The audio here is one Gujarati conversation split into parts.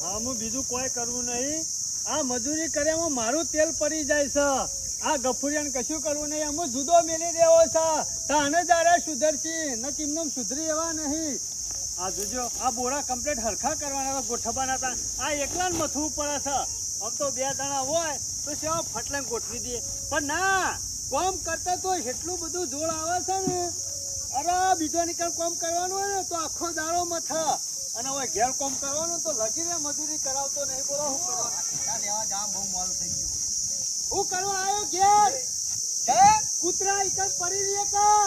હા હું બીજું કોઈ કરવું નહીં. આ મજૂરી કર્યામાં મારું તેલ પડી જાય છે. આ ગફુરિયાને કશું કરવું નહીં. અમુક જુદો મેલી દેવો છે. તાને જારે સુધરશી ન કિમનમ સુધરી એવા નહીં. આ જોજો આ બોરા કમ્પ્લીટ હરખા કરવાના ગોઠવવાના હતા. આ એકલા જ મથવું પડે છે. આમ તો બે જણા હોય તો સેવા ફટલે ગોઠવી દે, પણ ના કોમ કરતા તો એટલું બધું જોર આવે છે ને. અરે બીજો નીકળ કોમ કરવાનું હોય ને તો આખો દાડો મથ, અને હવે ઘેર કોમ કરવાનું તો લગીને મજૂરી કરાવતો નહીં. બોલો શું કરવાનું? બહુ મોડું થઈ ગયું. હું કરવા આવ્યો ઘેર? કૂતરા ઈકન પડી રહી કા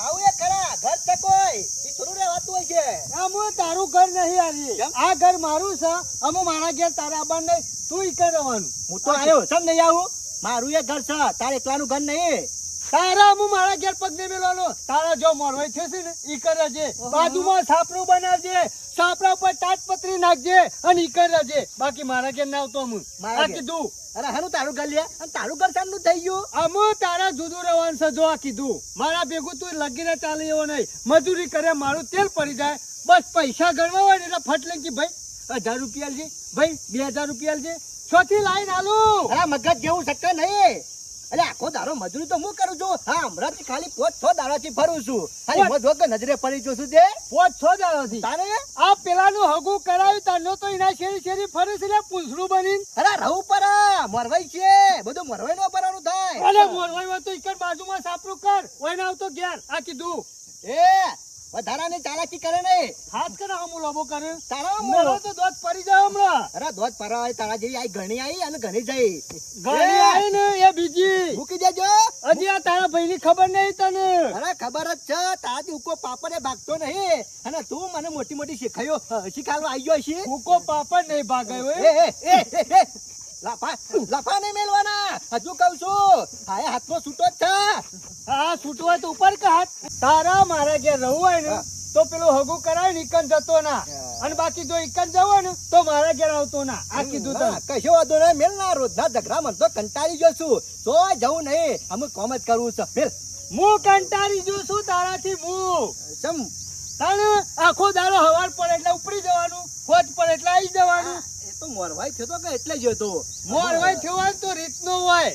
આવું એ ખરા ઘર છે કોઈ ઈ થોડું રહેવાતું હોય છે. આમ તારું ઘર નહીં આલી, આ ઘર મારું છે. અમે મારા ઘેર તારા આબાન નહીં, તું ઈકન રહેવાનું. હું તો આવ્યો સમ નહીં આવું, મારું એ ઘર છે, તારે એકલાનું ઘર નહીં. તારા હું મારા ઘેર પગ નહીં મેળવાનો. તારા જો મોરવાઈ થશે ને ઈ કરજે. બાજુમાં સાપરું બનાવજે, સાપરા ઉપર તાટપત્રી નાખજે અને ઈ કરજે. બાકી મારા ઘેર ના આવતો હું. આ કીધું. અરે હાનું તારું ઘર લે, અને તારું ઘર સામનું થઈ ગયું. અમુ તારા જુદું રહેવાનું છે. જો આ કીધું મારા ભેગું તું લગીને ચાલે એવો નહીં. મજૂરી કરે મારું તેલ પડી જાય, બસ પૈસા ગણવા હોય ને એટલે ફટલે કે ભાઈ 1000 રૂપિયા છે, ભાઈ 2000 રૂપિયા છે. છોથી લાઈન આલું. અરે મગજ જેવું શક્ય નહીં. એટલે આખો દાડો મજૂરી તો હું કરું છું. હા હમણાંથી ખાલી 5-6 દાડાથી ફરું છું. ખાલી મજૂર કે નજરે પડી જો છું તે 5-6 દાડાથી. તારે આ પેલાનું હગું કરાવ્યું તારનો તો એના શેરી શેરી ફરે છે પૂંછડું બનીને. અરે રહું પર મોરવાઈ છે, બધું મોરવાઈ નો પરવાનું થાય. અરે મોરવાઈમાં તો ઈકર બાજુમાં સાપરું કર, ઓય આવતો ઘેર. આ કીધું એ વધારાની ચાલાકી કરે નહીં. હાથ કરે હમું લોબો કરે તારા મોરો તો દોત પડી જાય હમણાં. અરે દોધ પરાય તારા જેવી આઈ ઘણી આઈ અને ઘણી જઈ ગાડી આવી ને એ બીજી મૂકી દેજો. હજી આ તારા ભાઈની ખબર નહીં તને. અરે ખબર જ છે, તારાથી ઉકો પાપડે ભાગતો નહીં, અને તું મને મોટી મોટી શીખાડવા આવી ગયો છે. ભૂકો પાપડ નહીં ભાગાયો એ લાફા નહીં મેલવાના, હજુ કઉ છું. હા હાથનો છૂટો જ છે. હા છૂટવા તો ઉપર કે હાથ. તારા મારા ઘેર રહું હોય ને તો પેલું હગું કરાય ને ઈકન જતો ના, અને બાકી જો ઈકન જવો ને તો મારા ઘેર આવતો ના. આ કીધું તને. કશો વાંધો નહીં, મેલ ના રોજના ઝઘડા મન તો કંટાળી ગયો છું. તો જવું નહીં, અમે કોમ જ કરવું છે. મેલ હું કંટાળી જો છું તારાથી. હું સમ તાણે આખો દાડો હવાર પડે એટલે ઉપડી જવાનું, ફોજ પડે એટલે આવી જવાનું. એ તો મોરવાઈ થયો તો કે એટલે જ હતો. મોરવાઈ થયો હોય તો રીતનો હોય.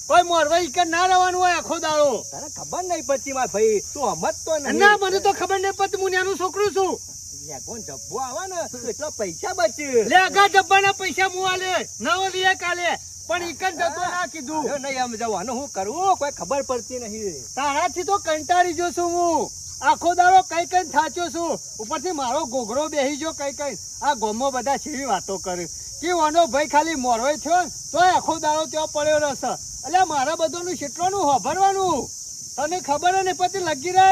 કોઈ મોરવાઈ ઈકન ના રહેવાનું હોય આખો દાડો. તને ખબર નહીં પડતી માર ભાઈ, તું સમજતો નહીં. ના મને તો ખબર નહીં પડતી, હું નાનું છોકરું છું. કોણ જબ્બો આવે ને તો એટલા પૈસા બચે. લે આગા જબ્બાના પૈસા હું આલે નવો લીએ કાલે, પણ ઈકન જતો ના કીધું. હવે નહીં સમજાવવાનું હું કરું, કોઈ ખબર પડતી નહીં. તારાથી તો કંટાળી જો છું હું. આખો દાડો કઈ કઈ થાચ્યો છું. ઉપરથી મારો ઘોઘરો બેહી ગયો કઈ કઈ. આ ગોમો બધા છેવી વાતો કરે કે ઓનો ભાઈ ખાલી મોરવાઈ થયો ને તો આખો દાડો ત્યાં પડ્યો રહેશે. એટલે મારા બધોનું કેટલોનું હોભરવાનું તને ખબર ને પછી લગી રહે.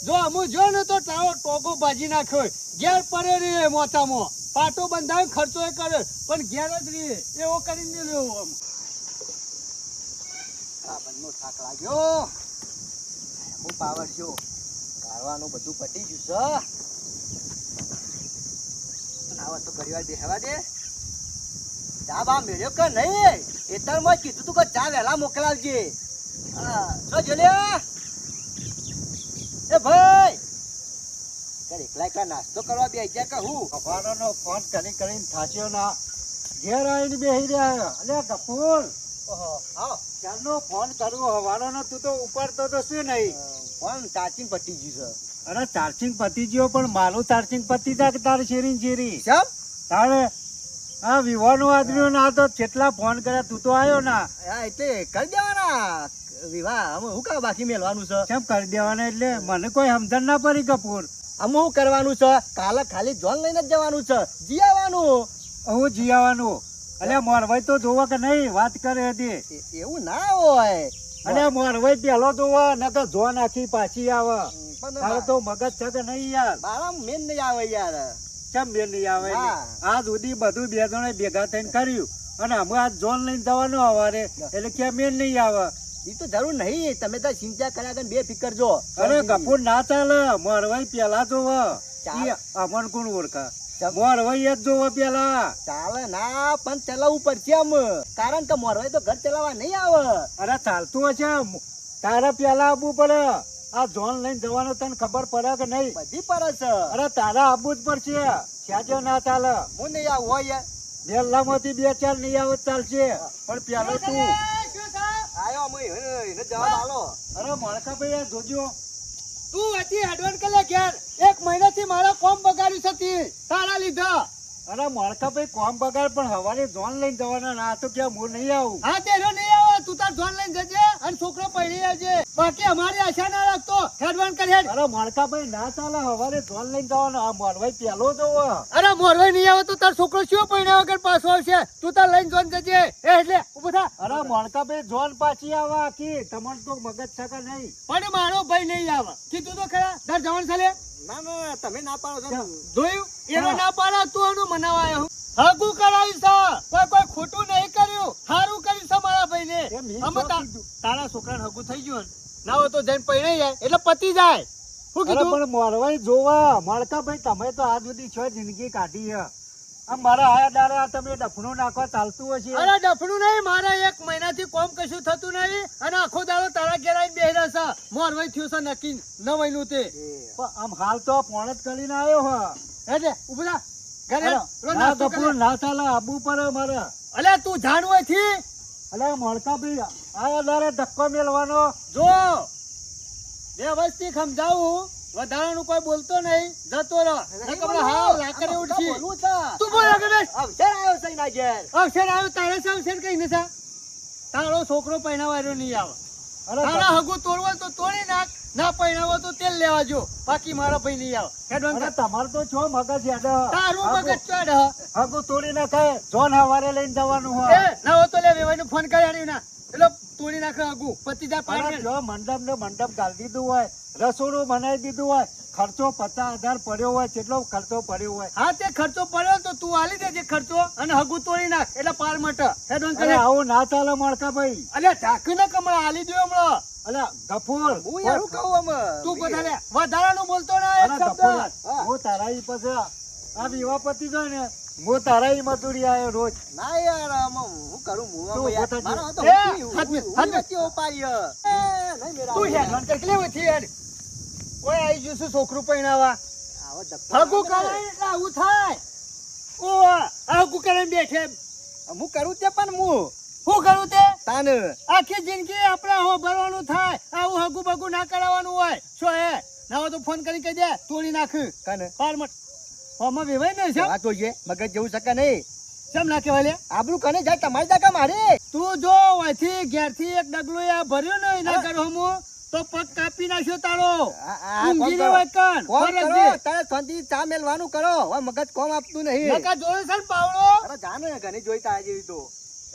જો અમુ જો ને તો તારો ટોકો ભાજી નાખ્યો, ઘેર પડે રે મોતામાં પાટો બંધાય, ખર્ચો એ કરે પણ ઘેર જ રે. એવો કરીને લેવો. આ બંનો થાક લાગ્યો, હું પાવર છો કારવાનું બધું પટી ગયું છે. આવા તો ઘણી વાર બેહવા દે. ચા બા મેળ્યો કે નહીં? એતરમાં કીધું તું કે ચા વહેલા મોકલાવજે. હા જો લે એ ભાઈ, એકલા એકલા નાસ્તો કરવા બે ગયા કે હું હવાનો ફોન કરીને થાચ્યો ના, ઘેર આવીને બેહી રહ્યા. અલ્યા ગફુર, આવો ચાલનો ફોન કરવો હવાનો તું તો ઉપાડતો તો શું નહીં. ફોન ચાર્જિંગ પટી ગયું છે. અરે ચાર્જિંગ પતી ગયો, પણ મારું ચાર્જિંગ પતી જાય કે તારે શેરી શેરી કેમ? તારે આ વિવાહનો આદમીઓ ના તો કેટલા ફોન કર્યા, તું તો આવ્યો ના. હા એટલે કરી દેવાના વિવાહ. અમે શું કામ બાકી મેલવાનું છે? કેમ કરી દેવાના? એટલે મને કોઈ સમજણ ના પડી કપૂર. અમે શું કરવાનું છે? કાલે ખાલી જોન લઈને જ જવાનું છે, જી આવવાનું. હું જી આવવાનું. અલ્યા મોરવાઈ તો જોવા કે નહીં વાત કરે હતી. એવું ના હોય. અલ્યા મોરવાઈ પેલો જોવા ને તો જોન આખી પાછી આવે. પણ તારે તો મગજ છે કે નહીં યાર? મારા મેન નહીં આવે યાર. કેમ બેન નહીં આવે? હા. આજ સુધી બધું બે જણે ભેગા થઈને કર્યું, અને અમે આજ જોન લઈને જવાનું હવારે, એટલે કેમ મેન નહીં આવે? એ તો જરૂર નહીં, તમે તો ચિંતા કર્યા કરે બે ફિકર જો. અરે કપૂર ના ચાલે, મોરવાઈ પેલા જોવે. ચાલે. અમન કોણ ઓળખા? મોરવાઈ જ જોવે પેલા. ચાલે ના, પણ ચલાવવું પડશે આમ, કારણ કે મોરવાઈ તો ઘર ચલાવવા નહીં આવે. અરે ચાલતું હશે, તારે પેલા આવવું પડે. આ જોન લઈને જવાનો તને ખબર પડે કે નહીં? બધી પર છે. અરે તારા આબુ જ પડશે. સ્યાજો ના ચાલે. હું નહીં આવું હોય યાર. વેલામાંથી 2-4 નહીં આવે તો ચાલશે, પણ પેલો તું. શું થા? આયો અમે એને જવાબ આલો. અરે મળકાભાઈ આ જોજો. તું હતી એડવાન્સ કરે ઘેર 1 મહિનાથી મારા કોમ બગાડ્યું છે તે તારા લીધા. અરે મળકાભાઈ કોમ બગાડ, પણ હવારે જોન લઈને જવાના ના તો ક્યાં હું નહીં આવું. હા તેરો નહીં આવે, તું તાર જોન લઈને જજે અને છોકરો પડી આવજે. બાકી અમારી આશા ના રાખતો. એડવાન્સ કરે. અરે મળકાભાઈ ના ચાલે, હવારે જોન લઈને જવાનો. આ મોરભાઈ પેલો જોવો. અરે મોરવાઈ નહીં આવે તો તાર છોકરો શું પૈણા વગર પાછો આવશે? તું તાર લઈને જોન જજે. એટલે ઉભો થા. અરે મળકાભાઈ જોન પાછી આવે આખી. તમને તો મગજ છકા નહીં. પણ મારો ભાઈ નહીં આવે. કીધું તો ખરા તાર જવાનું ચાલે. ના ના તમે ના પાડો છો. જોયું એનો ના પાડા તું આનું મનાવાયો હું હગું કરાવ્યું છે. કોઈ ખોટું નહીં કર્યું, સારું કર્યું છે મારા ભાઈને. એમ ઈ અમે શું કીધું? તારા છોકરાને હગું થઈ ગયું ને, ના હોય તો જઈને પૈણાઈ જાય એટલે પતી જાય. શું અરે કીધું? પણ મોરવાઈ જોવા મળકાભાઈ, તમે તો આજ સુધી છો જિંદગી કાઢી છે. આમ મારા આયા દાડે આ તમે ડફણું નાખવા ચાલતું હશે. અરે ડફણું નહીં, મારા 1 મહિનાથી કોમ કશું થતું નહીં અને આખો દાડો તારા ઘેર આવીને બેહી રહ્યા છે. મોરવાઈ થયું છે નક્કી નવાઈનું તે. પણ આમ હાલ તો પોણ જ કરીને આવ્યો હ. એટલે ઉભો થા. ઘરે અરે, રોજ ના નાસ્તો કપૂર કરે. ના ચાલે, આબુ પડે મારે. અલ્યા તું જાણ હોય થી અલે મળકાભાઈ આયા દાડે ધક્કો મેલવાનો. જો વ્યવસ્થિત સમજાવું, વધારાનું કોઈ બોલતો નહીં, જતો રહો. નકર હાવ લાકડે ઉડશી. બોલવું છે. તું બોલ આગળ બેસ. અવસર આવ્યો છે એના ઘેર. અવસર આવ્યો તારે છે અવસર કઈ નથી. તારો છોકરો પૈણાવાળો નહીં આવે. અરે તારા હગું તોડવું હોય તો તોડી નાખ, ના પૈણાવો તો તેલ લેવા જો. બાકી મારો ભાઈ નહીં આવે. હેડવાન અરે કર. તમારે તો છો મગજ યાદ. તારું મગજ ચોડ હ. હગું તોડી નાખાય. જોન હવારે લઈને જવાનું એ હોય. ના હોય તો લે વેવાઈનો ફોન કરી આણ્યું ના. એટલે તોડી નાખે હગું. પતિ જા અરે પાણી. જો મંડપ ને મંડપ ગાળી દીધું હોય, રસોડું બનાવી દીધું હોય, ખર્ચો 50,000 પડ્યો હોય, કેટલો ખર્ચો પડ્યો હોય. હા તે ખર્ચો પડ્યો તો તું આલી દેજે ખર્ચો અને હગું તોડી નાખ એટલે પાર મટ. હેડવાન અરે કરે. આવું ના ચાલે મળકાભાઈ. અલ્યા ઢાંકીને કમળા આલી દો હમણાં. અલે ગફૂર, હું યારું કહું અમે. તું વધારે વધારાનું બોલતો ના એક અરે શબ્દ. ગફૂર, હા. હું તારા ઈ પછી આ વિવાહ પતી જાય ને, હું તારા ઈ મજૂરી આયો રોજ. ના યાર અમે હું કરું હું તું અમે યાર. પોતે મારો તો એ, હું હાથ મેં, હું હાથ મેં. નથી ઉપાડી હ. એ, નહીં મેરા તું હેડવાન કર કેલે વથી હેડ. કોઈ આવી ગયું છે છોકરું પૈણાવા. આવો ધક્કો હગું ના કરે. કરાય એટલે આવું થાય. ઓ હગું કરીને બેઠે. હું કરું તે પણ હું શું કરું તે? તાન આખી જિંદગી આપણે હો ભરવાનું થાય. આવું હગું બગું ના કરાવવાનું હોય. શું હે? ના હોય તો ફોન કરી કહી દે તોડી નાખ. કાને પાર મટ. આમાં વેવાય ને છે. આ તો છે મગજ જેવું શકે નહીં. કેમ ના કહેવાય લે? આબરૂ કને જાય તમારી જાકા મારે. તું જો અહીંથી ઘેરથી એક ડગલું આ ભર્યું ને એના ઘર હમું તો પગ કાપી નાખ્યો તારો. ઊંઘી રહેવાય કાન. કોમ ફરજ કરો છે. તારે શાંતિ ચા મેલવાનું કરો. હવે મગજ કોમ આપતું નહીં. નકા જોયો છે ને પાવડો? અરે જાનો ને ઘણી જોઈ તારા જેવી તો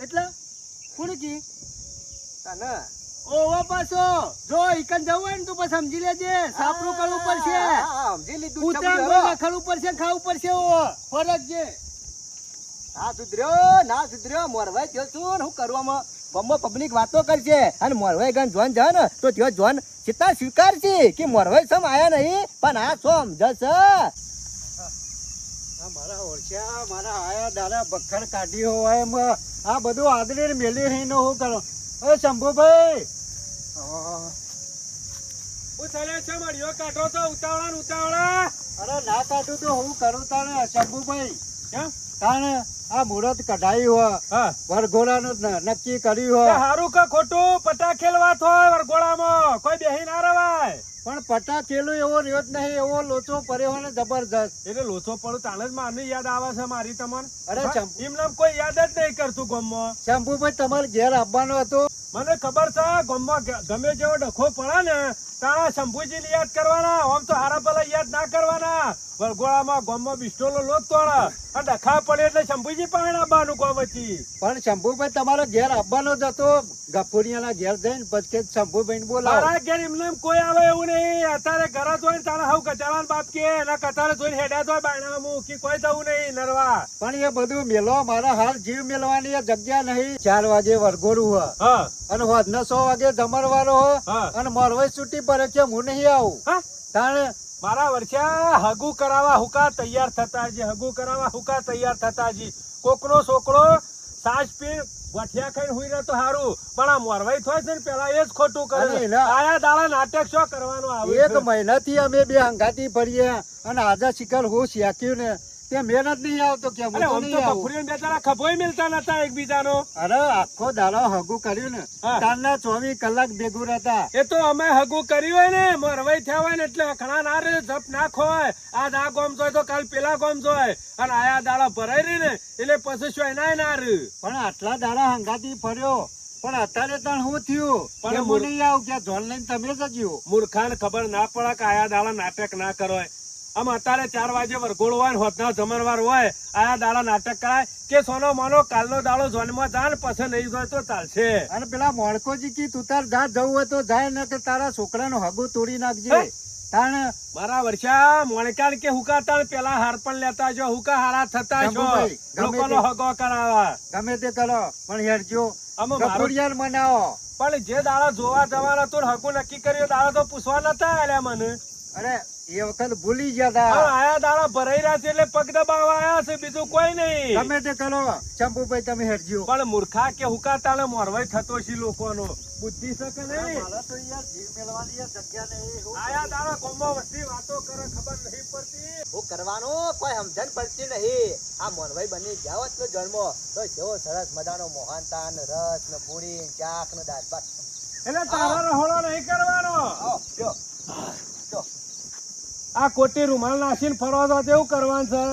એટલે ફુડકી તાને ઓવા પાછો જો ઈકન જવું હોય ને તું પછી સમજી લેજે સાપરું કરવું પડશે. હા, સમજી લીધું છે ઉતરાણ બધું. કોઈ રખડવું પડશે, ખાવું પડશે. ઓવો ફરજ છે. ના સુધર્યો ના સુધર્યો મોરવાઈ થયો છું ને હું કરવામાં ગમો પબ્લિક વાતો કરશે અને મોરવાઈ ગન જોન જાય ને તો ત્યો જોન સીતા સ્વીકાર છે કે મોરવાઈ સમ આયા નહીં પણ આ સોમ જસ આ મારા ઓળખ્યા, મારા આયા દાડા બખર કાઢી હોય એમ આ બધું આદરી ને મેલી રહીને હું કરો. એ શંભુભાઈ, અરે ના કાઢું તો હું કરું તાણે શંભુભાઈ. તાણે આ મુહૂર્ત કઢાયું હોય, વરઘોડાનું નક્કી કર્યું હોય, હારું કે ખોટું પટાખેલ વાત હોય વરઘોડામાં કોઈ બેહી ના રવાય. પણ પટાકેલું એવો રહ્યો જ નહીં, એવો લોચો પડ્યો હોય ને જબરજસ્ત. એટલે લોચો પડું તાણે જ માની યાદ આવે છે મારી તમને. અરે શંભુ- એમ નામ કોઈ યાદ જ નહીં કરતું ગામમાં. શંભુભાઈ તમારે ઘેર આવવાનો હતો. મને ખબર છે ગામમાં ગમે જેવો ડખો પડે ને તારા શંભુજી યાદ કરવાના, આમ તો હારા પેલા યાદ ના કરવાના. વરઘોડામાં ગામમાં બિસ્ટોલો લોટ તોડે અને ડખા પડે એટલે શંભુજી પાસે આવવાનું ગામ વચ્ચે. પણ શંભુભાઈ તમારો ઘેર આવવાનો જ હતો. ગફુરિયાના ઘેર જઈને પછી શંભુભાઈ બોલાવો. મારા ઘેર એમને એમ કોઈ આવે એવું નહીં. અત્યારે ઘરે જોઈને તારા હાવ કચારાન બાપ કે એના કચારે જોઈને હેડ્યા તો બાયણામાં મૂકી કોઈ જવું નહીં નરવા. પણ એ બધું મેલો, મારા હાલ જીવ મેલવાની એ જગ્યા નહીં. 4 વાગે વરઘોડું હોય હા અને હોદના 100 વાગે જમણવારો હોય હા અને મોરવાઈ છૂટી પડે કે હું નહીં આવું. હા તાણે મારા વર્ષા હગુ કરાવવા હુકા તૈયાર થતા જી, હગુ કરાવવા હુકા તૈયાર થતા જી. કોકનો છોકરો સાસ પી ગોઠિયા ખાઈને હુઈ રહે તો હારું, પણ આ મોરવાઈ થોય છે ને પેલા એ જ ખોટું કરે અરે છે. એલા. આયા દાડા નાટક શું કરવાનું આવે એક છે? મહિનાથી અમે બે હંગાતી ફરીએ અને આજે શિકાર હું શેક્યું ને તે મહેનત નહીં આવતો કે હું અરે તો આમ નહીં તો આવું. બપોરે બેચારા ખભોય મિલતા નતા એકબીજાનો. અરે આખો દાડો હગું કર્યું ને હા. તારના 24 કલાક ભેગું રહેતા. એ તો અમે હગું કર્યું હોય ને મોરવાઈ થયા હોય ને એટલે અખણા ના રે જપ નાખ હોય. આજ આ ગોમ જોય તો કાલ પેલા ગોમ જોય અને આયા દાડા ભરાઈ રહી ને એટલે પછી શું એનાય ના રે. પણ આટલા દાડા હંગાતી ફર્યો પણ અત્યારે તણ શું થયું પણ કે હું મૂળ- નહીં આવું કે જોન લઈને તમે જ જ્યો. મૂર્ખાને ખબર ના પડે કે આયા દાડા નાટક ના કરો. આમ અત્યારે 4 વાગે વરઘોડો હોય ને હોતના જમણવાર હોય, આયા દાડા નાટક કરાય કે સોનો મોનો કાલનો દાડો જોનમાં જા ને પછી નહીં જોય તો ચાલશે. અને પેલા મોણકોજી કી તું તાર જા જવું હોય તો જાય ને કે તારા છોકરાનું હગું તોડી નાખજે. હે? તાણ મારા વર્ષા મોણકાણ કે હુકાતા ને પેલા હાર પણ લેતા જો, હુકા હારા થતા છો, ગમે તે. લોકોનો હગો કરાવા. ગમે તે કરો પણ હેરજો આમાં મારું ગફુરિયાન મનાવો. પણ જે દાડા જોવા જવાના તો હગું નક્કી કર્યો દાડા તો પૂછવા નતા આલ્યા મને. અરે એ વખત ભૂલી ગયા હા, તા. આયા દાડા ભરાઈ રહ્યા છે એટલે પગ દબાવવા આયા છે, બીજું કોઈ નહીં. ગમે તે કરો ચંપુભાઈ તમે હેરજો. પણ મૂર્ખા કે હુકાતા ને મોરવાઈ થતો છે લોકોનો બુદ્ધિ શકે નહીં. મારા તો યાર જીવ મેળવાની યાર જગ્યા નહીં. હું આયા દાડા કોમમાં વસ્તી વાતો કરે ખબર નહીં પડતી. હું કરવાનું કોઈ સમજણ પડતી નહીં. આ મોનભાઈ બની જાવ તો જન્મ તો કેવો સરસ મજાનો મોહનતા ને રસ ને પૂરી ને ચાક ને દાળ ભાત. એટલે તારા રહોળો નહીં કરવાનો. આવો, જો. જો. આ કોટી રૂમાલ નાખીને ફરવા તો કેવું કરવાનું છે?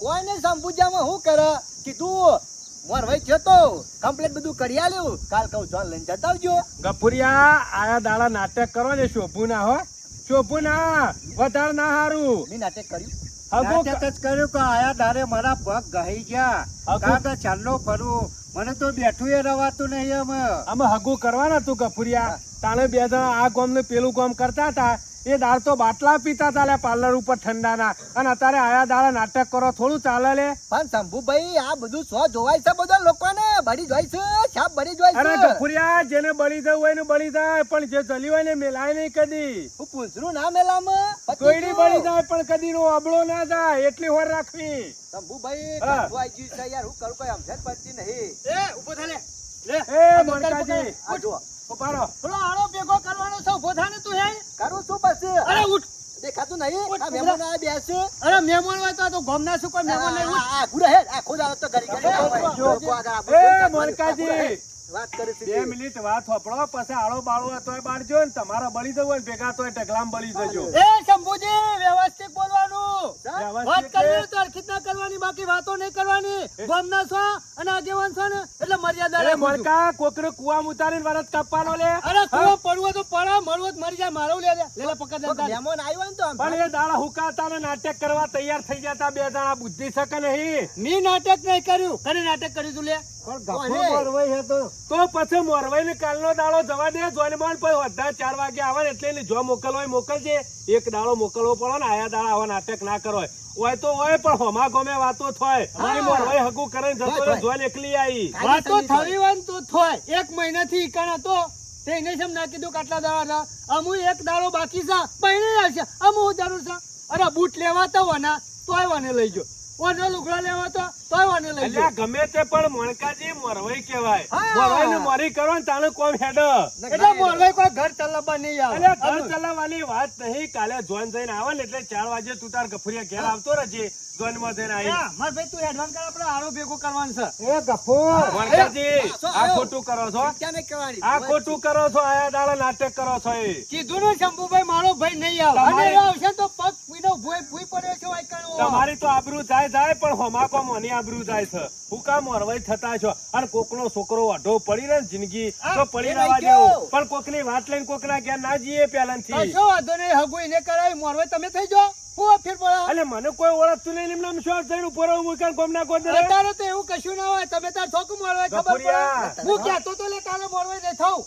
કોઈ નહીં સંપૂજામાં હું કરે કીધું મોરભાઈ થયો તો કમ્પ્લીટ બધું કરી આલ્યું. કાલ કહું જોન લઈને જતા આવજો. ગફુરિયા આયા દાડા નાટક કરો ને શોભું ના હો, શોભું ના વધારે ના હારું. મેં નાટક કર્યું. હગું નાટક જ કર્યું કે આયા દારે મારા પગ ગહી ગયા. હગું- કાકા ચાલો ફરું મને તો બેઠું એ રવાતું નહીં અમે. આમાં હગું કરવાના તું ગફુરિયા. તાણે બે જણા આ ગામ ને પેલું ગામ કરતા હતા, એ દાળ તો બાટલા પીતા હતા લે પાર્લર ઉપર ઠંડાના, અને અત્યારે આયા દાડા નાટક કરો થોડું ચાલે લે. પણ શંભુભાઈ આ બધું સો જોવાય છે બધા લોકોને બળી જોય છે છાપ બળી જોય અરે છે. ગફુરિયા, જેને બળી જવું હોય ને બળી જાય, પણ જે જલ્યું હોય ને મેલાય નહીં કદી. હું પૂછરું ના મેલામાં પતી કોઈની ગયું. બળી જાય પણ કદી નો અબળો ના જાય એટલી હોર રાખવી. શંભુભાઈ હા. કાઢવા આવી ગયું છે યાર હું કરું કોઈ સમજણ પડતી નહીં. એ ઉભો થા લે. લે એ મોનકાજી, આ જુઓ ઉભા રહો. થોડો આડો ભેગો કરવાનો છે, ઉભો થા ને તું હે. કરું શું પછી અરે ઉઠ. દેખાતું નહીં ઉઠ, આ મહેમાન આ બેસે. અરે મહેમાન હોય તો આ તો ગામના શું કોઈ મહેમાન નહીં ઉઠ. આ ગુરા હે આખો દાડો તો ઘડી ઘડી આવે. જો, લોકો આગળ આપણું એ બોલતા મોનકાજી, વાત કરે છે 2 મિનિટ વાત હોપડો, પછી આળો બાળો હતોય બાળજો ને તમારા બળી જવું હોય ને ભેગા તોય ઢગલામ બળી જજો. એ શંભુજી વ્યવસ્થિત બોલવાનું. વાત વ્યવસ્થિત કરવી છે. હોય તો હરખીત ના કરવાની, બાકી વાતો નહીં કરવાની. ગામના છો અને આગેવાન છો ને એટલે મર્યાદા અરે રાખું છું. મોણકા, કોકરું કુવામાં ઉતારીને વરસ કાપવાનો લે. અરે કુવો પડવો તો પડે, મળવો તો મરી જાય, મારું લે લે પકડ લે કોઈક તારે. મહેમાન આવ્યો હોય ને તો આમ પણ એ દાડા હુકાતા ને નાટક કરવા તૈયાર થઈ જતા બે જણા, બુદ્ધિ શકે નહીં. મી નાટક નહીં કર્યું, કરે નાટક કર્યું તું લે. પણ ગફુર મોરવાઈ હે તો તો પછી મોરવાઈ ને કાલનો દાડો જવા દે, જોનબાન પછી વધા 4 વાગે આવે ને એટલે એને જો મોકલવો હોય મોકલજે. એક દાડો મોકલવો પડે ને, આયા દાડા આવા નાટક ના કરો. હોય તો હોય પણ હોમા ગમે વાતો થાય. અમારી મોરવાઈ હગું કરીને જતો રહ્યો, જોન એકલી આવી. વાતો થવી હોય ને તો થોય. 1 મહિનાથી ઈકણ હતો તે એને જેમ ના કીધું કે આટલા દાડા અમુ એક દાડો બાકી છે, પૈણી આવશે અમુ જરૂર છે. અરે બૂટ લેવા તો વના તોય વાને લઈ જો, ઓનો લુગડા લેવા તો તોય વાને લઈ જો. અલ્યા ગમે તે પણ મોણકાજી મોરવાઈ કહેવાય. હા. મોરવાઈ ને મોરી કરો ને તાણે કોમ હેડ. એટલે મોરવાઈ કોઈ ઘર ચલાવવા નહીં આવે. અલ્યા ઘર ચલાવવાની વાત નહીં. કાલે જોન જઈને આવે ને એટલે 4 વાગે તું તાર ગફુરિયા ઘેર આવતો રહેજે. જોનમાં જઈને આવી. હા, માર ભાઈ તું એડવાન્સ કર, આપણે આરો ભેગો કરવાનું છે. એ ગફુર મોણકાજી, આ ખોટું કરો છો. ક્યાં નહીં કહેવાની. આ ખોટું કરો છો. આયા દાડા નાટક કરો છો. એ કીધું ને શંભુભાઈ મારો ભાઈ નહીં આવે. અને તમારે- એ આવશે તો પગ પીનો ભૂઈ પડ્યો છે વાયકાનો. તમારી તો આબરૂ જાય પણ હોમાકો મોની આબરૂ જાય છે. હું કામ મોરવાઈ થતા છો અને કોકનો છોકરો અઢો પડી રહે ને જિંદગી તો પડી એ રહેવા રહી ગયો. દેવું. પણ કોકની વાત લઈને કોકના ઘેર ના જઈએ પહેલાથી. કશો વાંધો નહીં, હગું એને કરાવી, મોરવાઈ તમે થઈ જાઓ. હું ફેર પડે. એટલે મને કોઈ ઓળખતું નહીં, એમના આમ શોખ થઈને ઉપર આવું મૂક્યા ને ગોમના ગોદરે. અત્યારે તો એવું કશું ના હોય, તમે તાર થોકું મોરવાઈ ખબર ગફુરિયા. પડે. હું કહેતો તો લે કાલે મોરવાઈ નહીં થાઉં.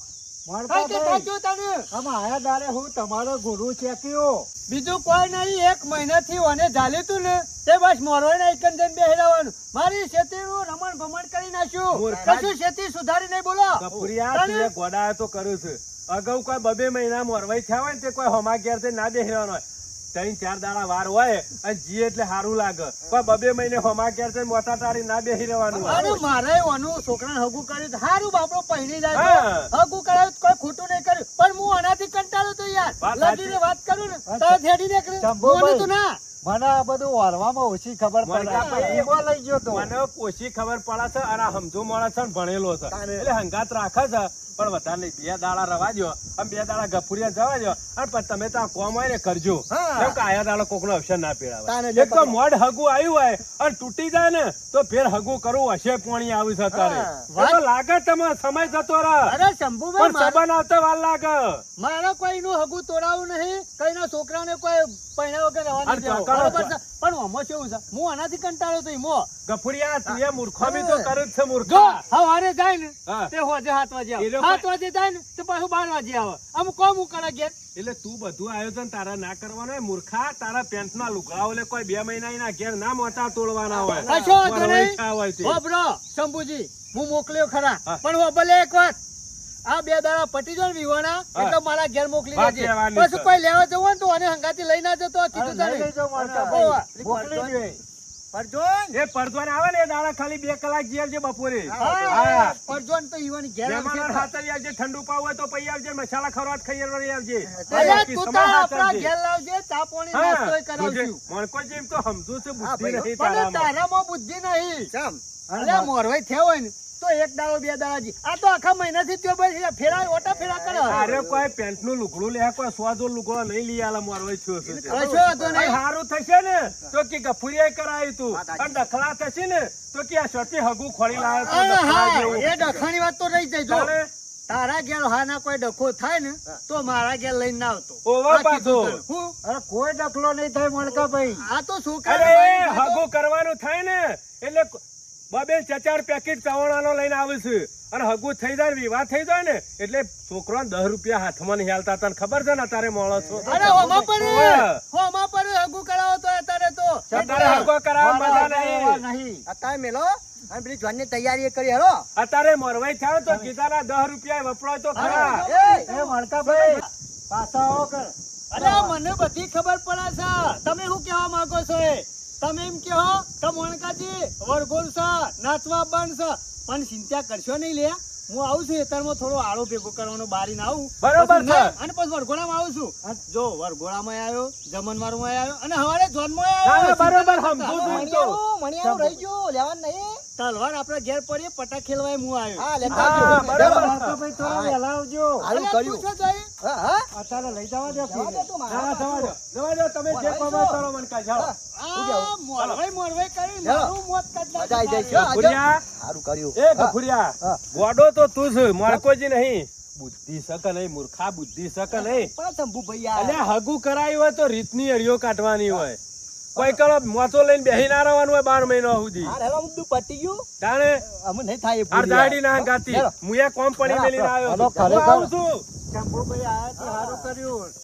મળતા કઈ કે થાક્યો તને. આમ આયા દારે હું તમારો ગુરુ ચેક્યો. બીજું કોઈ નહીં, 1 મહિનાથી ઓને ઝાલ્યું તું ને તે બસ મોરવાઈ ના એકન જઈને બેહી રહેવાનું. મારી શેતીનું રમણ ભમણ કરી નાખ્યું. મૂર્ખા. કશું શેતી સુધારી નહીં બોલો. ગફુરિયા, તું એ ગોડાયો તો કરું છું. અગાઉ કોઈ 2 મહિના મોરવાઈ થયા હોય ને તે કોઈ હોમા ઘેર થી ના બેસી રહેવાનો હોય. 3-4 દાડા વાર હોય અને જી એટલે સારું લાગે પણ 2 મહિને હોમા કેર છે મોટા તારી ના બેહી રહેવાનું હોય. અને મારે ઓનું છોકરાને હગું કર્યું હારું બાપડો પહેરી જાય હા. તો હગું કરાયું તો કોઈ ખોટું નહીં કર્યું પણ હું આનાથી કંટાળ્યો તો યાર વાત સાચી. લગીને વાત કરું ને તો થેડી નીકળે શંભુભાઈ. મને તો ના મને આ બધું વારવામાં ઓછી ખબર મને પડે એમાં લઈ ગયો તો મને ઓછી ખબર પડે છે અને આ સમજો માણસ છે ને ભણેલો છે તારે. એટલે હંગાત રાખે છે પણ વધારે નહીં 2 દાડા રવા દ્યો અને 2 દાડા ગફુરિયા જવા દ્યો અને પછી તમે તો આ કોમ હોય ને કરજો હા. કેમ કે આયા દાડો કોકનો અવસર ના તારે પીડાવે જે એક તો મોઢ હગું આવ્યું હોય અને તૂટી જાય ને તો ફેર હગું કરવું હશે પોણી આવ્યું છે તારે હા. એ તો લાગે તમે સમય જતો રહે અરે શંભુભાઈ પણ સંબંધ આવતા વાર લાગે મારે કોઈનું હગું તોડાવું નહીં કઈના છોકરાને કોઈ પૈણા વગર રહેવા અરે નહીં દેવો. કાકા, બરોબર છે પણ આમાં કેવું છે હું આનાથી કંટાળ્યો તો ઈમો ગફુરિયા તું એ મૂર્ખામી તો કરે જ છે જો મૂર્ખા સવારે જાય ને હા. તે હોજે 7 વાગે એ આવે લોકો- 7 વાગે જાય ને તો પાછું 12 વાગે આવે અમુક કોમ હું કરે ઘેર એટલે તું બધું આયોજન તારા ના કરવાનું હોય મૂર્ખા તારા પેન્ટ ના લુગડાઓ લે કોઈ 2 મહિના ના ઘેર ના મોટા તોડવાના હોય કશો વાંધો મારો નહીં. ઈચ્છા હોય તે. હોભળો, શંભુજી હું મોકલ્યો ખરા હા. પણ હોભલે એક વાત આ 2 દાડા પટી જાય ને વિવાના હા. એટલે મારા ઘેર મોકલી વાત દેજે કહેવાની પછી છે. કોઈ લેવા જવું હોય ને તો આને હંગાથી લઈ ના જતો અરે કીધું નહીં લઈ તને જાઓ મારા ઓવા. ભાઈ. મોકલી દે. પરજોન એ પડદવાને આવે ને એ દાડા ખાલી 2 કલાક જી આવજે બપોરે હા, હા. પરજોન તો ઈવાની ઘેર આવશે. મહેમાનો હાથરી આવજે ઠંડુ પાવ હોય તો પૈ આવજે મસાલા ખરવાત ખાઈ આવજે અરે બાકી તું સમય તાર હાથ આપણા આવજે. ઘેર લાવજે ચા પાણી હા, નાસ્તોય જોજે, કરાવશું મણકો જેમ તો સમજુ છે હા, બુદ્ધિ ભાઈ. નહીં પણ તારામાં. તારામાં બુદ્ધિ નહીં ચમ અરે મોરવાઈ થયો હોય ને તો 1 દાડો 2 દાડાજી આ તો આખા મહિનાથી ત્યો બસ ફેરા ઓટા ફેરા કરે અરે કોઈ પેન્ટ નું લુગડું લે કોઈ 100 લુગડો નહીં લઈ આલા મારો થયો છે કશો વાંધો પણ નહીં. હારું થશે ને તો કે ગફુરિયા કરાયું તું વાત સાચી. અને દખલા થશે ને તો કે આ શરતી હગું ખોળી લાવ્યો તું અરે દખલા હા જેવું. એ ડખાની વાત તો રહી જાય જો તારે તારા ઘેર હા ના કોઈ ડખો થાય ને તો મારા ઘેર લઈને ના આવતો ઓવા આ કીધું પાછો. તને. હું અરે કોઈ ડખલો નહીં થાય મણકા ભાઈ આ તો છોકરા અરે હગું કરવાનું થાય ને એટલે 2-4 પેકેટ ચવાણાનો લઈને આવે છે અને હગું થઈ જાય ને વિવાહ થઈ જાય ને એટલે છોકરો 10 રૂપિયા હાથમાં નહીં હાલતા તને ખબર છે ને તારે મોળો છો અરે હોમા પર ઓવે. હોમા પર હગું કરાવો તો અત્યારે તો તારે હગો કરાવવા મજા નહીં નહીં અત્યારે મેલો અને પેલી જોનની તૈયારી એ કરી હેરો અત્યારે મોરવાઈ થયો તો ગીતાના 10 રૂપિયા વપરાય તો ખરા એ મણકા ભાઈ પાછા આવો કર અરે મને બધી ખબર પડે છે તમે શું કહેવા માંગો છો એ તમે એમ કહો કે મોણકાજી વરઘોડ છે નાચવા બંધ છે પણ ચિંતા કરશો નહીં લે હું આવું છું એતરમાં થોડો આળો ભેગો કરવાનો બારી ના આવું બરોબર પછી છે. ના, અને પછી વરઘોડામાં આવું છું જો વરઘોડામાં આવ્યો જમણવારમાં આવ્યો અને હવારે જોનમાં ના, આવ્યો ના, બરોબર ચિંતા સમજુ ના છું. કરતા. મણિયારું રહી ગયું લેવાનું નહીં તલવાર આપણા ઘેર પડીએ પટા ખેલવાય હું આવ્યો હા લેતા હા, આવજો. બરાબર. મણકા ભાઈ થોડા વહેલા આવજો સારું અરે કર્યું તું શું જોઈ? હા હા અત્યારે લઈ જવા દો જવા દે તું ના, મારા જવા દો. જવા દો, તમે જે મોરવાઈ કહો છો. કરો મને કાંઈ જાઓ. આ મોરવાઈ કરી ચાલો. મારું મોત કાઢી મજા આઈ જાય છે. નાખે. ગફુરિયા, સારું કર્યું એ ગફુરિયા, હા. ગોડો તો તું છે માણકોજી નહીં બુદ્ધિ સક નહીં મૂર્ખા બુદ્ધિ સક નહીં પણ શંભુ ભાઈ યાર. અલ્યા હગું કરાયું હોય તો રીતની અડીઓ કાઢવાની હોય કોઈ કરો મોચો લઈને બેહી ના રહેવાનું હોય 12 મહિના સુધી હા હેલો બધું પતી ગયું તાણે અમે નહીં થાય એ આ પૂરી યાર. દાડી ના ગાતી હેલો. હું એ કોમ પડી મેલીને આવ્યો હેલો, છું. હું ખરેખર. આવું છું શંભુભાઈ આયા તો સારું કર્યું